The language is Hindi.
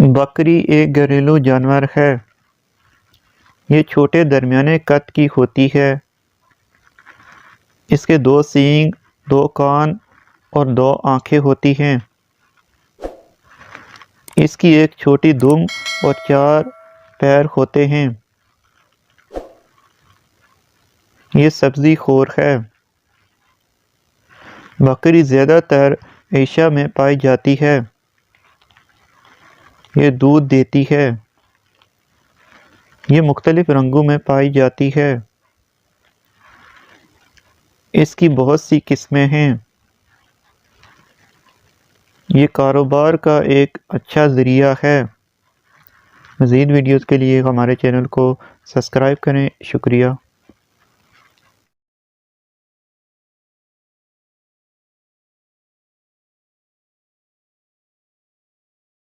बकरी एक घरेलू जानवर है। ये छोटे दरमियाने कद की होती है। इसके 2 सींग, 2 कान और 2 आँखें होती हैं। इसकी एक छोटी दुम और 4 पैर होते हैं। ये सब्ज़ी खोर है। बकरी ज़्यादातर एशिया में पाई जाती है। ये दूध देती है। ये मुख्तलिफ रंगों में पाई जाती है। इसकी बहुत सी किस्में हैं। ये कारोबार का एक अच्छा ज़रिया है। मज़ीद वीडियोज़ के लिए हमारे चैनल को सब्सक्राइब करें। शुक्रिया।